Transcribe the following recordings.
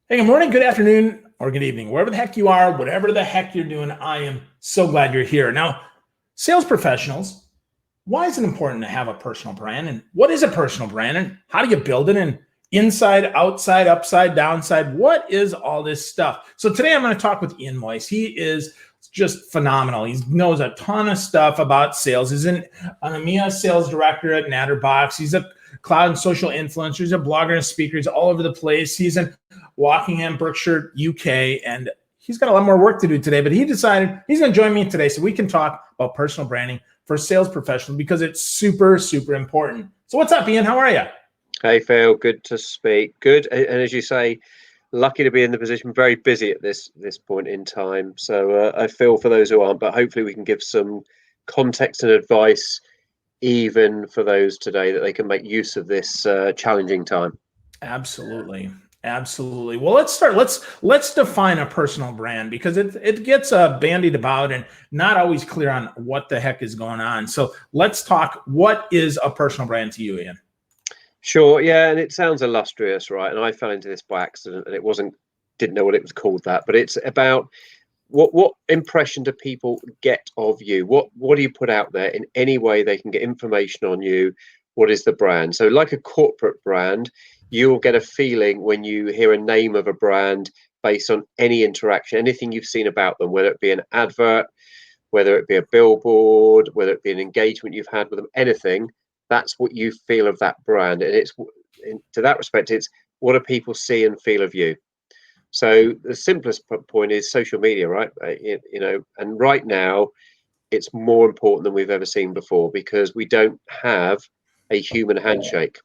Hey, good morning, good afternoon, or good evening, wherever the heck you are, whatever the heck you're doing. I am so glad you're here. Now, sales professionals, why is it important to have a personal brand? And what is a personal brand? And how do you build it? And inside, outside, upside, downside, what is all this stuff? So today I'm going to talk with Ian Moyse. He is just phenomenal. He knows a ton of stuff about sales. He's an EMEA sales director at Natterbox. He's a cloud and social influencer. He's a blogger and speaker. He's all over the place. He's in Wokingham, Berkshire, UK, and he's got a lot more work to do today, but he decided he's going to join me today so we can talk about personal branding for sales professionals because it's super, super important. So what's up, Ian? How are you? Hey, Phil. Good to speak. Good. And as you say, lucky to be in the position, very busy at this point in time. So I feel for those who aren't, but hopefully we can give some context and advice even for those today that they can make use of this challenging time. Absolutely. Absolutely. Well, let's start. Let's define a personal brand because it gets bandied about and not always clear on what the heck is going on. So let's talk. What is a personal brand to you, Ian? Sure. Yeah. And it sounds illustrious, right? And I fell into this by accident and didn't know what it was called that, but it's about what impression do people get of you? What do you put out there in any way they can get information on you? What is the brand? So like a corporate brand, you'll get a feeling when you hear a name of a brand based on any interaction, anything you've seen about them, whether it be an advert, whether it be a billboard, whether it be an engagement you've had with them, anything. That's what you feel of that brand. And to that respect, it's what do people see and feel of you? So the simplest point is social media, right? And right now it's more important than we've ever seen before because we don't have a human handshake.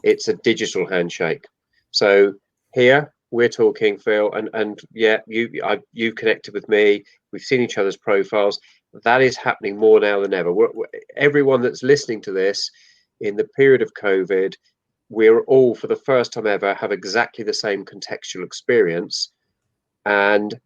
It's a digital handshake. So here we're talking, Phil, and yeah, you've connected with me. We've seen each other's profiles. That is happening more now than ever. Everyone that's listening to this in the period of COVID, we're all, for the first time ever, have exactly the same contextual experience. And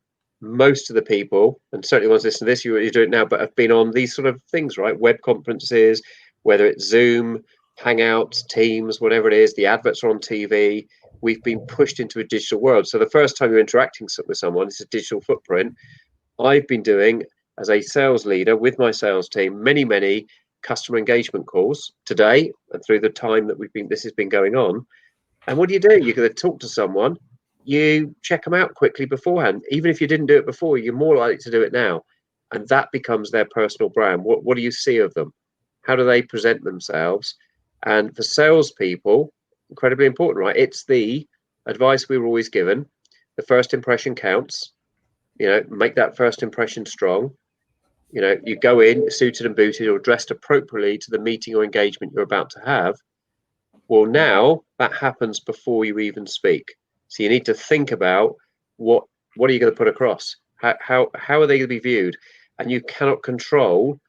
most of the people, and certainly ones listening to this, you do it now, but have been on these sort of things, right? Web conferences, whether it's Zoom, Hangouts, Teams, whatever it is, the adverts are on TV. We've been pushed into a digital world. So the first time you're interacting with someone, it's a digital footprint. I've been doing, as a sales leader with my sales team, many customer engagement calls today and through the time that this has been going on. And what do? You're going to talk to someone, you check them out quickly beforehand. Even if you didn't do it before, you're more likely to do it now. And that becomes their personal brand. What do you see of them? How do they present themselves? And for salespeople, incredibly important, right? It's the advice we were always given. The first impression counts. Make that first impression strong. You go in suited and booted or dressed appropriately to the meeting or engagement you're about to have. Well, now that happens before you even speak. So you need to think about what are you going to put across? How are they going to be viewed? And you cannot control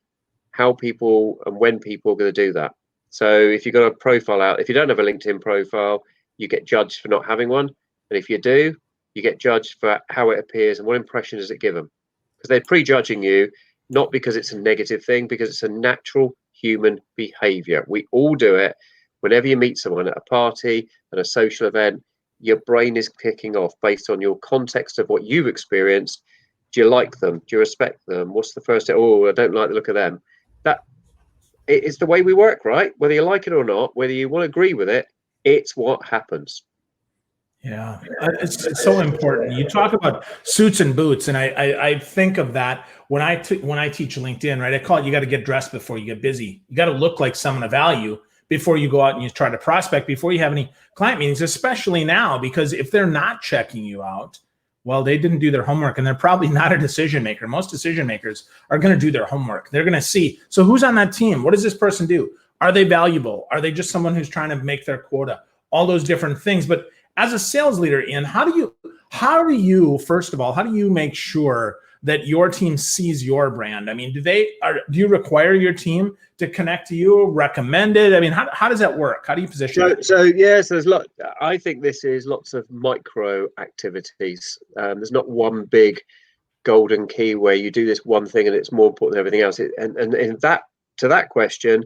how people and when people are going to do that. So if you've got a profile out, if you don't have a LinkedIn profile, you get judged for not having one. And if you do, you get judged for how it appears and what impression does it give them. Because they're prejudging you, not because it's a negative thing, because it's a natural human behavior. We all do it. Whenever you meet someone at a party, at a social event, your brain is kicking off based on your context of what you've experienced. Do you like them? Do you respect them? What's the first? Oh, I don't like the look of them. That it's the way we work, right? Whether you like it or not, whether you want to agree with it, it's what happens. Yeah, it's so important. You talk about suits and boots, and I think of that when I teach LinkedIn, right? I call it you got to get dressed before you get busy. You got to look like someone of value before you go out and you try to prospect, before you have any client meetings, especially now, because if they're not checking you out, well, they didn't do their homework and they're probably not a decision maker. Most decision makers are going to do their homework. They're going to see, so who's on that team? What does this person do? Are they valuable? Are they just someone who's trying to make their quota? All those different things. But as a sales leader, Ian, how do you first of all, how do you make sure that your team sees your brand? I mean, do you require your team to connect to you, recommend it? I mean, how does that work? How do you position it? So yes, there's I think this is lots of micro activities. There's not one big golden key where you do this one thing and it's more important than everything else. And in that, to that question,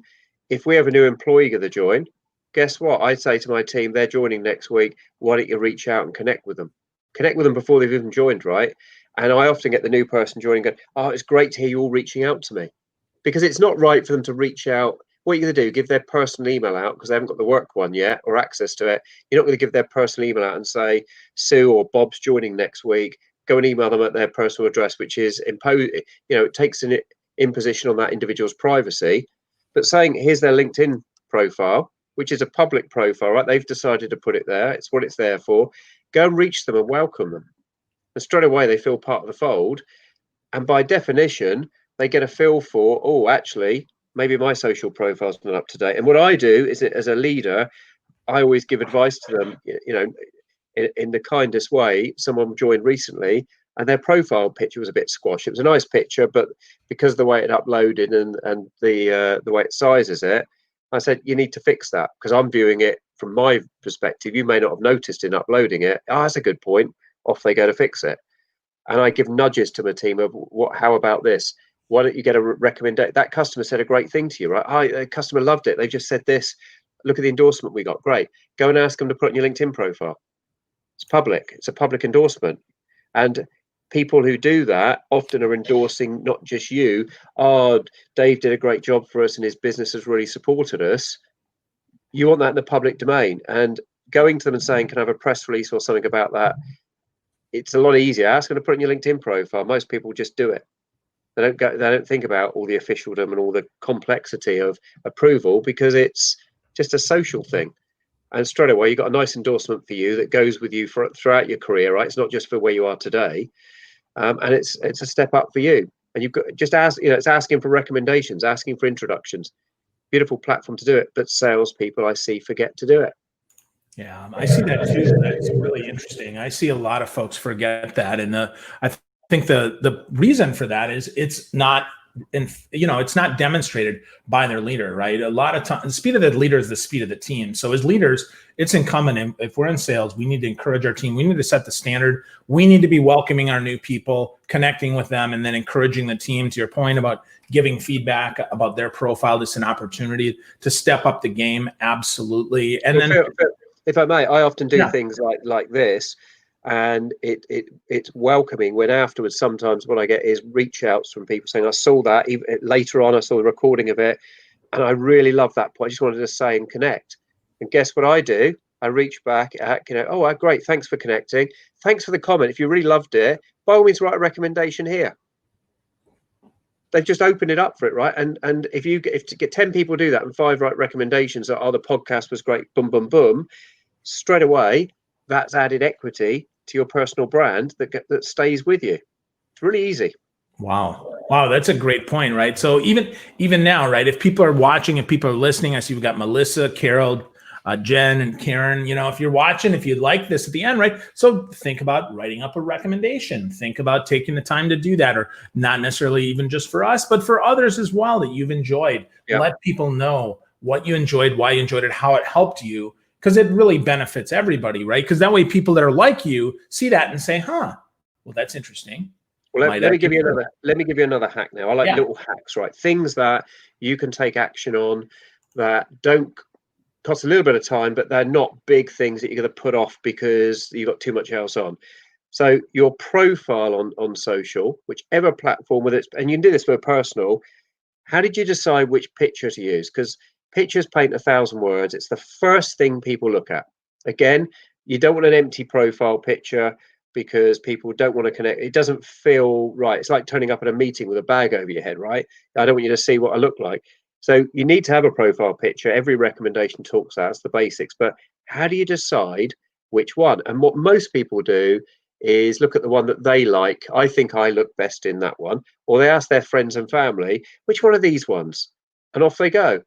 if we have a new employee going to join, guess what? I say to my team, they're joining next week. Why don't you reach out and connect with them? Connect with them before they've even joined, right? And I often get the new person joining going, oh, it's great to hear you all reaching out to me. Because it's not right for them to reach out. What are you going to do? Give their personal email out because they haven't got the work one yet or access to it. You're not going to give their personal email out and say, Sue or Bob's joining next week. Go and email them at their personal address, which is it takes an imposition on that individual's privacy. But saying, here's their LinkedIn profile, which is a public profile, right? They've decided to put it there. It's what it's there for. Go and reach them and welcome them. And straight away, they feel part of the fold. And by definition, they get a feel for, oh, actually, maybe my social profile's not up to date. And what I do is, as a leader, I always give advice to them, in the kindest way. Someone joined recently and their profile picture was a bit squashed. It was a nice picture, but because of the way it uploaded and the way it sizes it, I said, you need to fix that because I'm viewing it from my perspective. You may not have noticed in uploading it. Oh, that's a good point. Off they go to fix it. And I give nudges to my team of how about this? Why don't you get a recommendation? That customer said a great thing to you, right? The customer loved it. They just said this. Look at the endorsement we got. Great. Go and ask them to put in your LinkedIn profile. It's public. It's a public endorsement. And people who do that often are endorsing not just you. Oh, Dave did a great job for us and his business has really supported us. You want that in the public domain. And going to them and saying, can I have a press release or something about that? It's a lot easier. Ask them to put in your LinkedIn profile. Most people just do it. They don't think about all the officialdom and all the complexity of approval because it's just a social thing. And straight away, you've got a nice endorsement for you that goes with you throughout your career, right? It's not just for where you are today, and it's a step up for you. And you've got just it's asking for recommendations, asking for introductions. Beautiful platform to do it, but salespeople I see forget to do it. Yeah, I see that too. That's really interesting. I see a lot of folks forget that, and I think the reason for that is it's not it's not demonstrated by their leader, right? A lot of times, the speed of the leader is the speed of the team. So as leaders, it's incumbent. If we're in sales, we need to encourage our team. We need to set the standard. We need to be welcoming our new people, connecting with them, and then encouraging the team. To your point about giving feedback about their profile, it's an opportunity to step up the game. Absolutely. And then, if I may, I often do things like this. And it's welcoming when afterwards, sometimes what I get is reach outs from people saying, I saw that later on, I saw the recording of it and I really love that point. I just wanted to say and connect. And guess what I do? I reach back at, oh, great. Thanks for connecting. Thanks for the comment. If you really loved it, by all means, write a recommendation here. They've just opened it up for it, right? And if to get 10 people do that and 5 write recommendations that, oh, the podcast was great, boom, boom, boom, straight away, that's added equity to your personal brand that stays with you. It's really easy. Wow, that's a great point, right? So even now, right? If people are watching, if people are listening, I see we've got Melissa, Carol, Jen, and Karen. If you're watching, if you like this at the end, right? So think about writing up a recommendation. Think about taking the time to do that, or not necessarily even just for us, but for others as well that you've enjoyed. Yeah. Let people know what you enjoyed, why you enjoyed it, how it helped you. Because it really benefits everybody, right? Because that way people that are like you see that and say, well, that's interesting. Well, let me give you another hack now. I like little hacks, right? Things that you can take action on that don't cost a little bit of time, but they're not big things that you're going to put off because you've got too much else on. So your profile on social, whichever platform, whether it's, and you can do this for personal, how did you decide which picture to use? Because pictures paint 1,000 words. It's the first thing people look at. Again, you don't want an empty profile picture because people don't want to connect. It doesn't feel right. It's like turning up at a meeting with a bag over your head, right? I don't want you to see what I look like. So you need to have a profile picture. Every recommendation talks that's the basics. But how do you decide which one? And what most people do is look at the one that they like. I think I look best in that one. Or they ask their friends and family, which one are these ones? And off they go.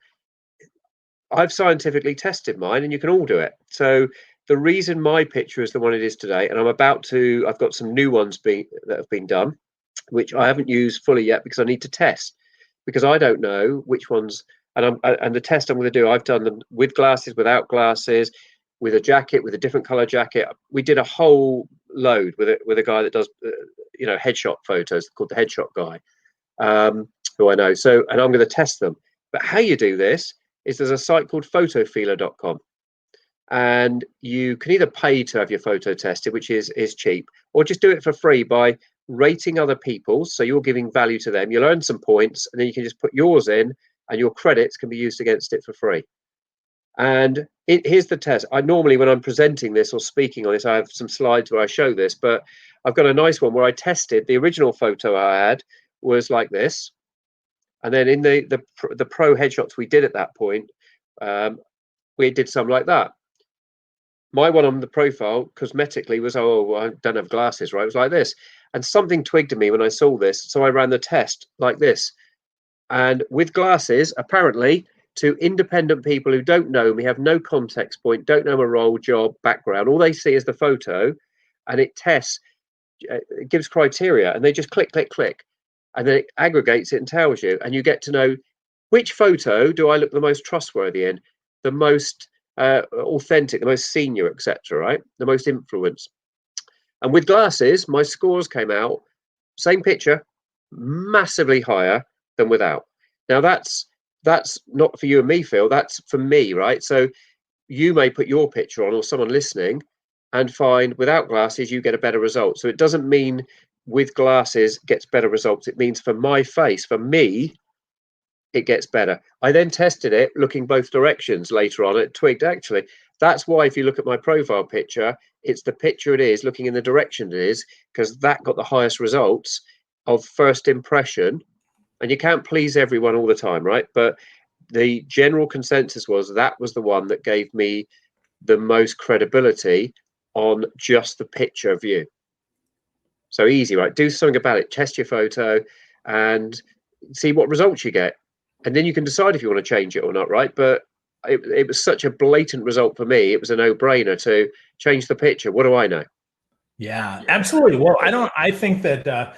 I've scientifically tested mine, and you can all do it. So the reason my picture is the one it is today, and I've got some new ones that have been done, which I haven't used fully yet because I need to test, because I don't know which ones. And the test I'm going to do, I've done them with glasses, without glasses, with a jacket, with a different color jacket. We did a whole load with a guy that does headshot photos, called the Headshot Guy, who I know. So, and I'm going to test them. But how you do this is there's a site called photofeeler.com, and you can either pay to have your photo tested, which is cheap, or just do it for free by rating other people's. So you're giving value to them. You'll earn some points, and then you can just put yours in, and your credits can be used against it for free. And here's the test. I normally, when I'm presenting this or speaking on this, I have some slides where I show this, but I've got a nice one where I tested the original photo I had was like this. And then in the pro headshots we did at that point, we did some like that. My one on the profile cosmetically was, oh, I don't have glasses, right? It was like this. And something twigged to me when I saw this. So I ran the test like this. And with glasses, apparently, to independent people who don't know me, have no context point, don't know my role, job, background, all they see is the photo, and it tests, it gives criteria, and they just click, click, click, and then it aggregates it and tells you, and you get to know which photo do I look the most trustworthy in, the most authentic, the most senior, etc., right? The most influence. And with glasses, my scores came out, same picture, massively higher than without. Now that's not for you and me, Phil, that's for me, right? So you may put your picture on, or someone listening, and find without glasses you get a better result. So it doesn't mean with glasses gets better results. It means for my face, for me, it gets better. I then tested it looking both directions later on. It twigged, actually. That's why if you look at my profile picture, it's the picture it is looking in the direction it is, because that got the highest results of first impression. And you can't please everyone all the time, right? But the general consensus was that was the one that gave me the most credibility on just the picture view. So easy, right? Do something about it. Test your photo and see what results you get. And then you can decide if you want to change it or not, right? But it was such a blatant result for me. It was a no-brainer to change the picture. What do I know? Yeah, absolutely. Well, I think that,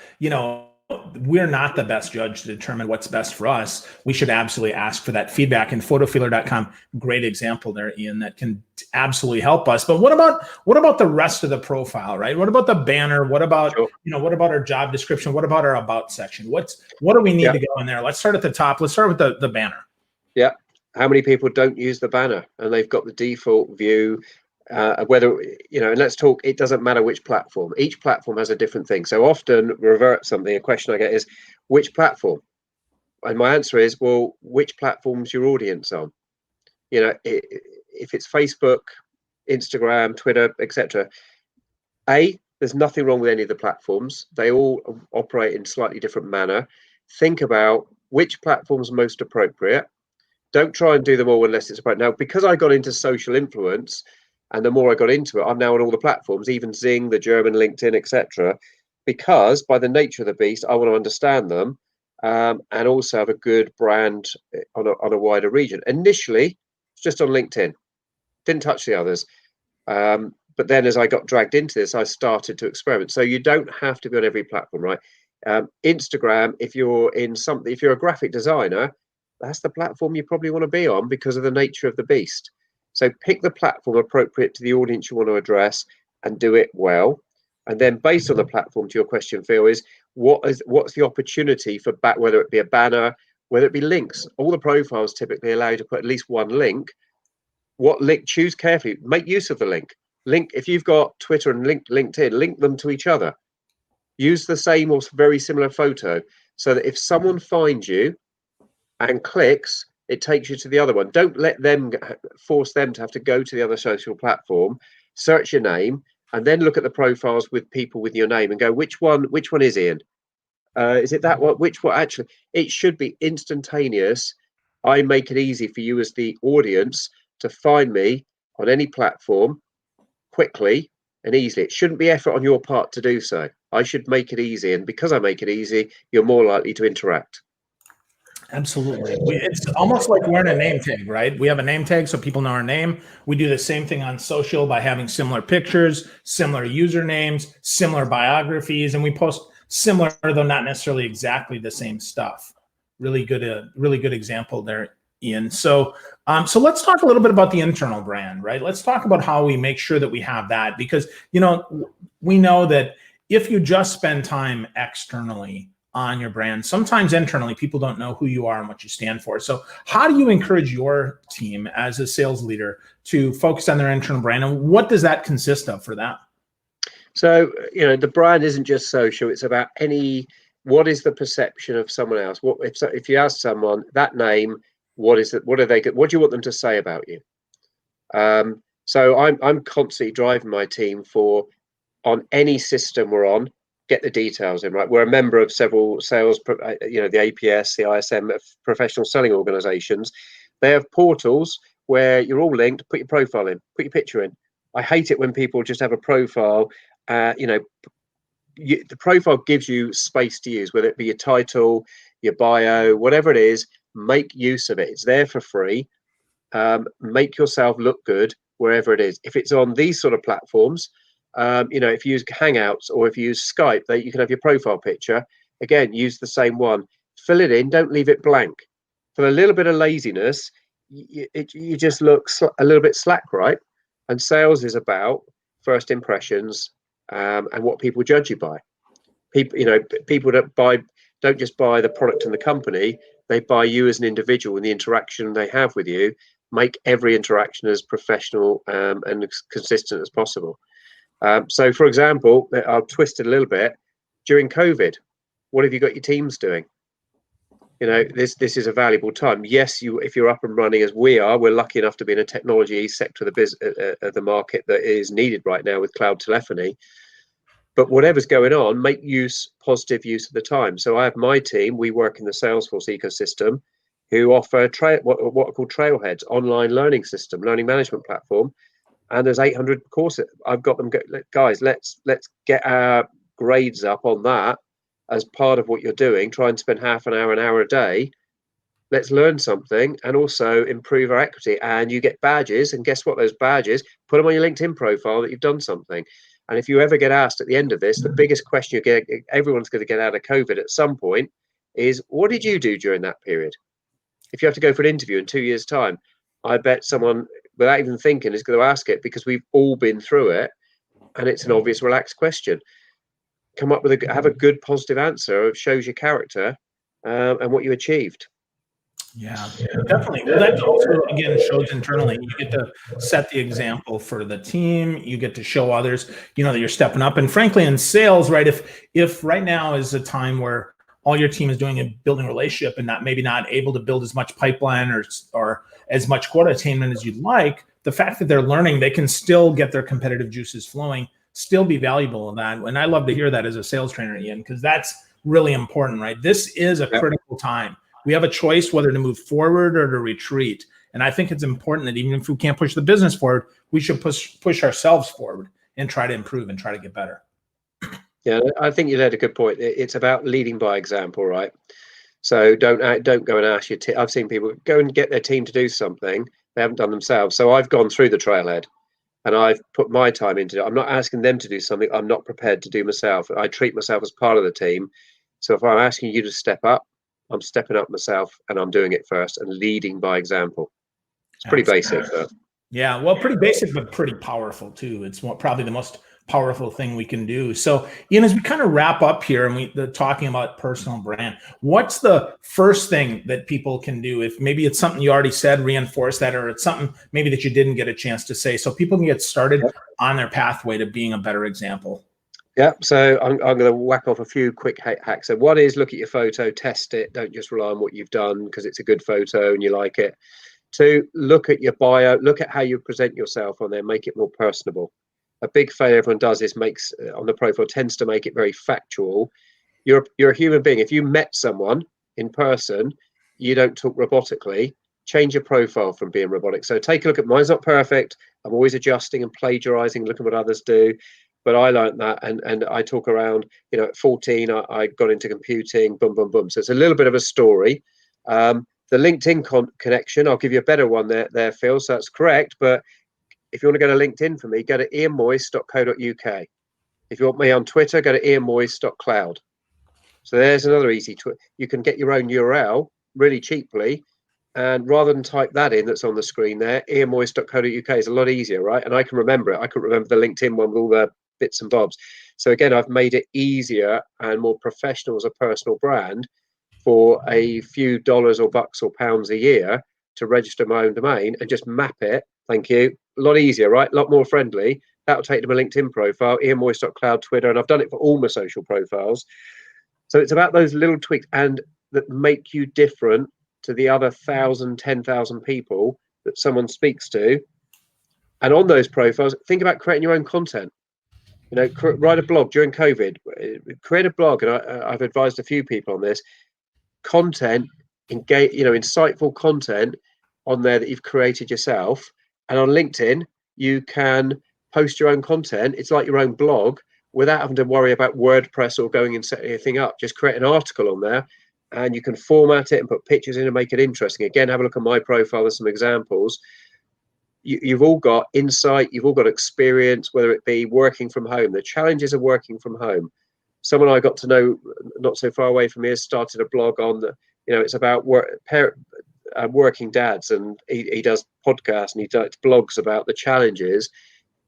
we're not the best judge to determine what's best for us. We should absolutely ask for that feedback, and photofeeler.com, great example there, Ian, that can absolutely help us. But what about the rest of the profile, right? What about the banner? What about, Sure. What about our job description? What about our about section? What do we need to go in there? Let's start at the top. Let's start with the banner. Yeah. How many people don't use the banner and they've got the default view? Whether, and let's talk, it doesn't matter which platform. Each platform has a different thing. So often a question I get is, which platform? And my answer is, well, which platform's your audience on? If it's Facebook, Instagram, Twitter, etc. There's nothing wrong with any of the platforms. They all operate in slightly different manner. Think about which platform's most appropriate. Don't try and do them all unless it's appropriate. Now, because I got into social influence, and the more I got into it, I'm now on all the platforms, even Zing, the German LinkedIn, etc. Because by the nature of the beast, I want to understand them and also have a good brand on a wider region. Initially, it's just on LinkedIn, didn't touch the others. But then as I got dragged into this, I started to experiment. So you don't have to be on every platform, right? Instagram, if you're a graphic designer, that's the platform you probably want to be on because of the nature of the beast. So pick the platform appropriate to the audience you want to address and do it well. And then based on the platform, to your question, Phil, is what's the opportunity for whether it be a banner, whether it be links. All the profiles typically allow you to put at least one link. What link? Choose carefully. Make use of the link. If you've got Twitter and LinkedIn, link them to each other. Use the same or very similar photo so that if someone finds you and clicks, it takes you to the other one. Don't let them force them to have to go to the other social platform, search your name, and then look at the profiles with people with your name and go, which one is Ian? Is it that one? Which one? Actually, it should be instantaneous. I make it easy for you as the audience to find me on any platform quickly and easily. It shouldn't be effort on your part to do so. I should make it easy. And because I make it easy, you're more likely to interact. Absolutely. It's almost like wearing a name tag, right? We have a name tag so people know our name. We do the same thing on social by having similar pictures, similar usernames, similar biographies, and we post similar, though not necessarily exactly the same stuff. Really good example there, Ian. So let's talk a little bit about the internal brand, right? Let's talk about how we make sure that we have that, because we know that if you just spend time externally on your brand. Sometimes internally, people don't know who you are and what you stand for. So how do you encourage your team as a sales leader to focus on their internal brand, and what does that consist of for them? So, the brand isn't just social. It's about what is the perception of someone else? If you ask someone that name, what is it? What do you want them to say about you? So I'm constantly driving my team on any system we're on, get the details in, right? We're a member of several sales, the APS, the ISM, professional selling organizations. They have portals where you're all linked. Put your profile in, put your picture in. I hate it when people just have a profile. The profile gives you space to use, whether it be your title, your bio, whatever it is. Make use of it. It's there for free. Make yourself look good wherever it is. If it's on these sort of platforms, if you use Hangouts or if you use Skype, you can have your profile picture. Again, use the same one. Fill it in. Don't leave it blank. For a little bit of laziness, you just look a little bit slack, right? And sales is about first impressions and what people judge you by. People don't just buy the product and the company. They buy you as an individual and the interaction they have with you. Make every interaction as professional and as consistent as possible. So, for example, I'll twist it a little bit. During COVID, what have you got your teams doing? This is a valuable time. Yes, if you're up and running as we are, we're lucky enough to be in a technology sector of the market that is needed right now with cloud telephony. But whatever's going on, make positive use of the time. So I have my team. We work in the Salesforce ecosystem, who offer what are called Trailheads, online learning system, learning management platform. And there's 800 courses. I've got them, guys, let's get our grades up on that as part of what you're doing. Try and spend half an hour a day. Let's learn something and also improve our equity. And you get badges. And guess what? Those badges, put them on your LinkedIn profile that you've done something. And if you ever get asked at the end of this, the biggest question everyone's going to get out of COVID at some point is, what did you do during that period? If you have to go for an interview in 2 years' time, I bet someone, without even thinking, is going to ask it, because we've all been through it, and it's an obvious, relaxed question. Come up with have a good, positive answer. It shows your character and what you achieved. Yeah, definitely. Well, that also, again, shows internally. You get to set the example for the team. You get to show others, that you're stepping up. And frankly, in sales, right, if right now is a time where all your team is doing is building a relationship and maybe not able to build as much pipeline or as much quota attainment as you'd like, the fact that they're learning, they can still get their competitive juices flowing, still be valuable in that. And I love to hear that as a sales trainer, Ian, because that's really important, right? This is a critical time. We have a choice whether to move forward or to retreat. And I think it's important that even if we can't push the business forward, we should push ourselves forward and try to improve and try to get better. Yeah, I think you had a good point. It's about leading by example, right? So don't go and ask your team. I've seen people go and get their team to do something they haven't done themselves. So I've gone through the trailhead and I've put my time into it. I'm not asking them to do something I'm not prepared to do myself. I treat myself as part of the team. So if I'm asking you to step up, I'm stepping up myself and I'm doing it first and leading by example. It's pretty basic, though. Yeah, well, pretty basic, but pretty powerful too. It's probably the most powerful thing we can do. So, Ian, as we kind of wrap up here and we're talking about personal brand, what's the first thing that people can do? If maybe it's something you already said, reinforce that, or it's something maybe that you didn't get a chance to say, so people can get started on their pathway to being a better example. Yeah, so I'm going to whack off a few quick hacks. So one is, look at your photo, test it. Don't just rely on what you've done because it's a good photo and you like it. Two, look at your bio, look at how you present yourself on there, make it more personable. A big failure everyone does is makes on the profile tends to make it very factual. You're a human being. If you met someone in person, you don't talk robotically. Change your profile from being robotic. So take a look at mine's not perfect. I'm always adjusting and plagiarizing, looking at what others do. But I learned that, and I talk around, at 14, I got into computing, boom, boom, boom. So it's a little bit of a story. The LinkedIn connection, I'll give you a better one there, Phil, so that's correct. But if you want to go to LinkedIn for me, go to ianmoyse.co.uk. If you want me on Twitter, go to ianmoyse.cloud. So there's another easy you can get your own URL really cheaply. And rather than type that in that's on the screen there, ianmoyse.co.uk is a lot easier, right? And I can remember it. I can remember the LinkedIn one with all the bits and bobs. So again, I've made it easier and more professional as a personal brand for a few dollars or bucks or pounds a year to register my own domain and just map it. Thank you. A lot easier, right? A lot more friendly. That'll take to my LinkedIn profile, ianmoyse.cloud, Twitter, and I've done it for all my social profiles. So it's about those little tweaks and that make you different to the other 1,000, 10,000 people that someone speaks to. And on those profiles, think about creating your own content. You know, write a blog during COVID, create a blog. And I've advised a few people on this. Content, engage, you know, insightful content on there that you've created yourself. And on LinkedIn, you can post your own content. It's like your own blog without having to worry about WordPress or going and setting anything up. Just create an article on there and you can format it and put pictures in and make it interesting. Again, have a look at my profile. There's some examples. You've all got insight, you've all got experience, whether it be working from home. The challenges of working from home. Someone I got to know not so far away from here started a blog on the, you know, it's about working dads, and he does podcasts and he does blogs about the challenges.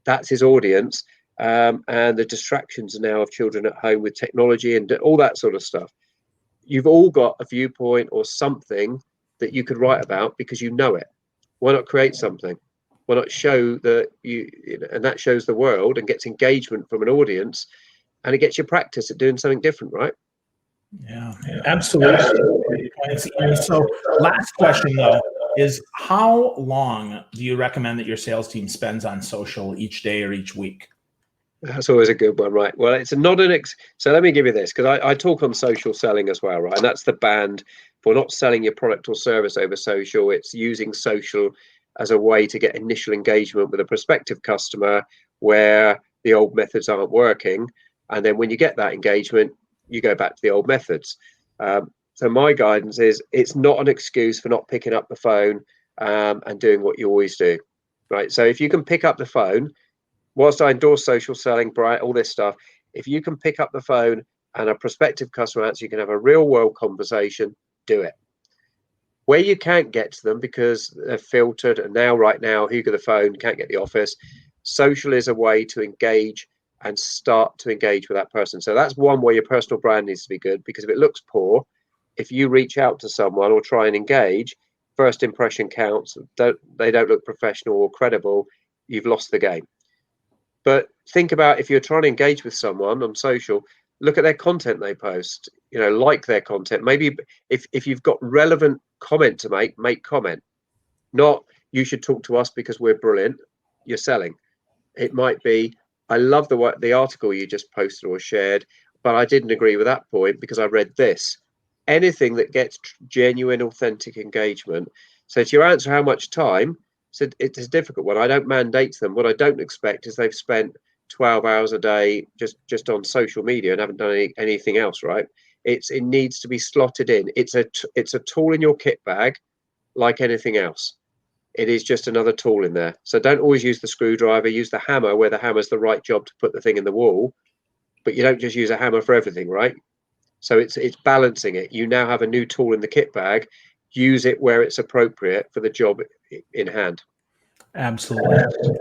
That's his audience, and the distractions now of children at home with technology and all that sort of stuff. You've all got a viewpoint or something that you could write about because you know it. Why not create something? Why not show that you, and that shows the world and gets engagement from an audience, and it gets you practice at doing something different, right? Yeah, absolutely. So last question though is, how long do you recommend that your sales team spends on social each day or each week? That's always a good one, right? Well, it's not so let me give you this, because I talk on social selling as well, right? And that's the band for not selling your product or service over social. It's using social as a way to get initial engagement with a prospective customer where the old methods aren't working. And then when you get that engagement, you go back to the old methods. So my guidance is, it's not an excuse for not picking up the phone and doing what you always do, right? So if you can pick up the phone, whilst I endorse social selling, Bright, all this stuff, if you can pick up the phone and a prospective customer answer, you can have a real world conversation, do it. Where you can't get to them because they're filtered, and right now, who got the phone, can't get the office, social is a way to engage and start to engage with that person. So that's one way your personal brand needs to be good, because if it looks poor, if you reach out to someone or try and engage, first impression counts. They don't look professional or credible, you've lost the game. But think about, if you're trying to engage with someone on social, look at their content they post, you know, like their content. Maybe if you've got relevant comment to make comment. Not, you should talk to us because we're brilliant, you're selling. It might be, I love the article you just posted or shared, but I didn't agree with that point because I read this. Anything that gets genuine, authentic engagement. So to your answer, how much time? So it's a difficult one. I don't mandate them. What I don't expect is they've spent 12 hours a day just on social media and haven't done anything else, right? It needs to be slotted in. It's a tool in your kit bag, like anything else. It is just another tool in there. So don't always use the screwdriver. Use the hammer where the hammer's the right job to put the thing in the wall. But you don't just use a hammer for everything, right? So it's balancing it. You now have a new tool in the kit bag. Use it where it's appropriate for the job in hand. Absolutely.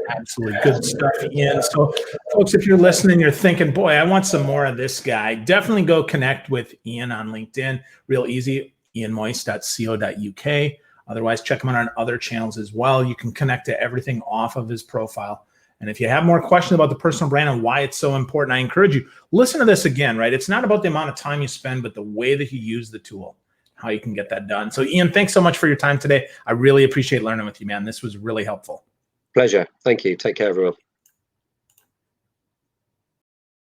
Absolutely. Good stuff, Ian. So folks, if you're listening, you're thinking, boy, I want some more of this guy, definitely go connect with Ian on LinkedIn. Real easy, ianmoyse.co.uk. Otherwise, check him out on other channels as well. You can connect to everything off of his profile. And if you have more questions about the personal brand and why it's so important, I encourage you, listen to this again, right? It's not about the amount of time you spend, but the way that you use the tool, how you can get that done. So Ian, thanks so much for your time today. I really appreciate learning with you, man. This was really helpful. Pleasure. Thank you. Take care, everyone.